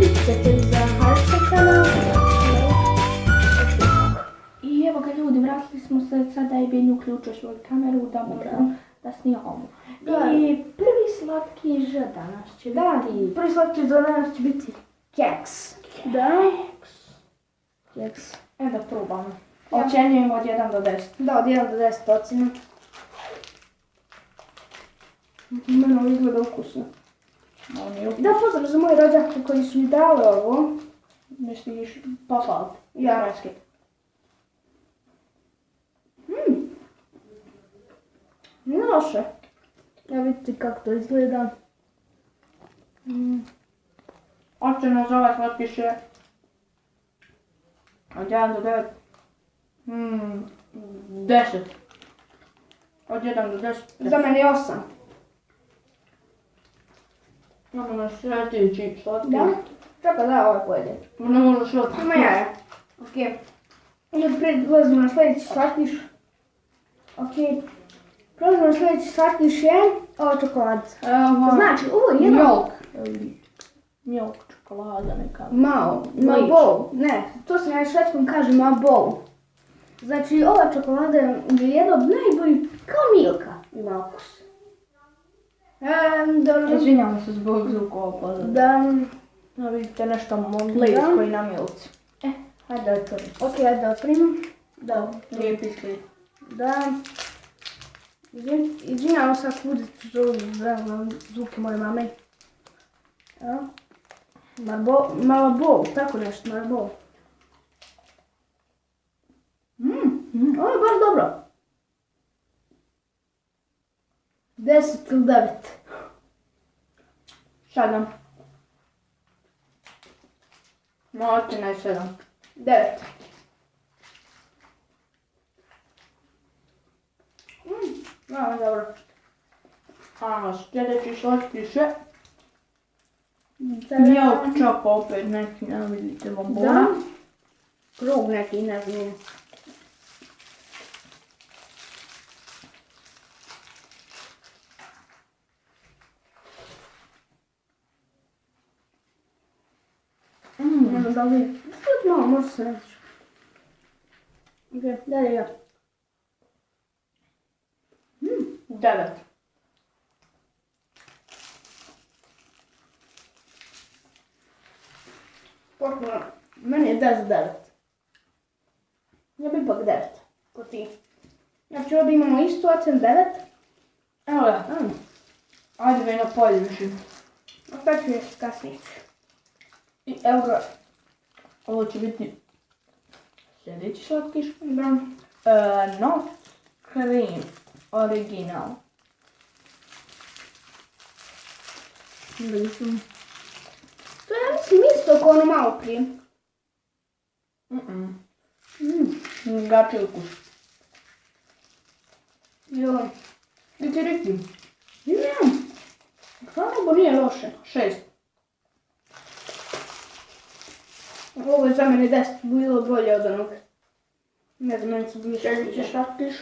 pretplatite za Harca kanal. I evo ga ljudi, vratili smo se, sada je Benju uključio svoju kameru da možemo da snimamo. I prvi slatkiš danas će biti... Prvi slatkiš za danas će biti keks. Da. Keks. Da probamo. Ocjenjujemo od 1 do 10. Da, od 1 do 10 ocjena. Meno izgleda ukusno. Da, pozdrav za moje rođake koji su mi dali ovo. Misliš poslali? Ja. Nije loše. Ja vidite kako to izgleda. Ocjena za ovaj slatkiš je od 1 do 9. 10. Od 1 do 10. Za mene je 8. Imamo na sljedeći slatkiš. Da? Čekaj da ovaj pojede. Ne možeš od... Ima jaja. Ok. Onda prelazimo na sljedeći slatkiš. Ok. Prelazimo na sljedeći slatkiš je ova čokoladica. Znači, ovo je jedno... Milk čokolada neka. Marlboro. Ne, to se na švedskom kaže Marlboro. Znači, ova čokolada je jedna od najboljih, kao Milka ima okus. Dobro. Izvinjamo se zbog zvukova pozadnje. Da. Vidite nešto Mondelez koji na Milci. Hajde da otvorim. Ok, hajde da otvorim. Da, lijepi sklit. Da. Izvinjamo se ako budete čuli zvuke moje mame. Marlboro, tako nešto, Marlboro. Ovo je baš dobro. 10 ili 9. 7. Moja ocjena je 7. 9. Dobro. Sljedeći slatkiš je milk čoko, opet neki, ne vidite bombona. Da. Krug neki, ne znam. Ne znam da li je. Što malo, može se reći. Ok, dalje ja. 9. Potpuno, meni je 10 9. Ja bi ipak 9, ko ti. Znači ovdje imamo istu ocen 9. Evo ga. Ajde me na poljuši. Ostaću je kasnije. I evo ga. Ovo će biti sljedeći slatkiš. No cream original. Vidim. To ja mislim isto kao ono malo prije. Drugačiji ukus. Joj. I ti rekli? Ne. Stvarno ovo nije loše. 6. Ovo je za mene 10, bilo bolje od onog. Ne znam, meni se više Sljedeći slatkiš.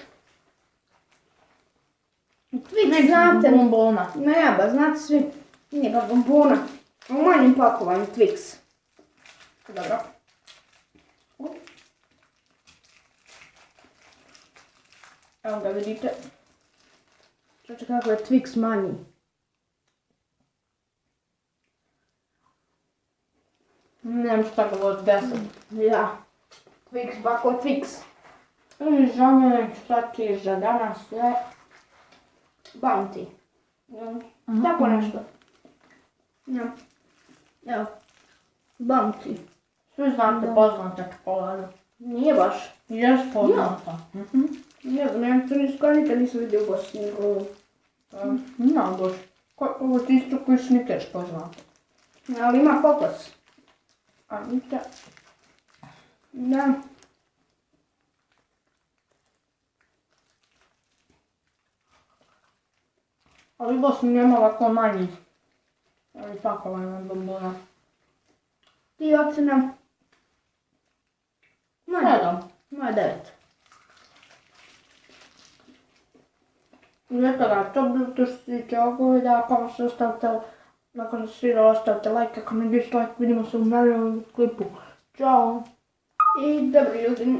Twix, znate. Bombona. Ne jaba, znate svi. Nije baš bombona. U manjem pakovanju Twix. Dobro. Evo ga vidite. Čoče kako je Twix manji. Nemam šta govorit 10. Ja. Twix, bako Twix. I zamjenik slatkiš za danas je... Bounty. Tako nešto. Ja. Evo. Bounty. Svi znate poznata čokolada. Nije baš. Jes poznata. Ne znam, ja to skoro nikad nisam vidio u Bosni. No, baš. Ovo ti isto koji Snickers poznata. Ali ima kokos. A vidite. Da. Ali u Bosni nema ovako manjih. Ali pakovanja bombona. Ti ocena? Moja 9. I eto ga, to bi bilo to što se tiče ovog videa. Ako vam se ostavite Nakon da svira ostavite like, ako ne dislike, vidimo se u narednom klipu. Ćao! I dobro ljudi,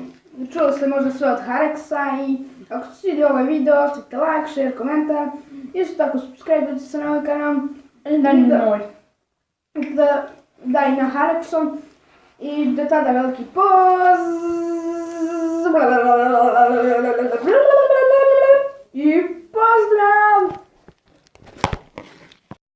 čuli ste možda sve od Hareksa i ako se svidio ovaj video, ostavite like, share, komentar. Isto tako subscribe se na ovaj kanal. I na njoj. Da i na Hareksom. I do tada veliki I pozdrav!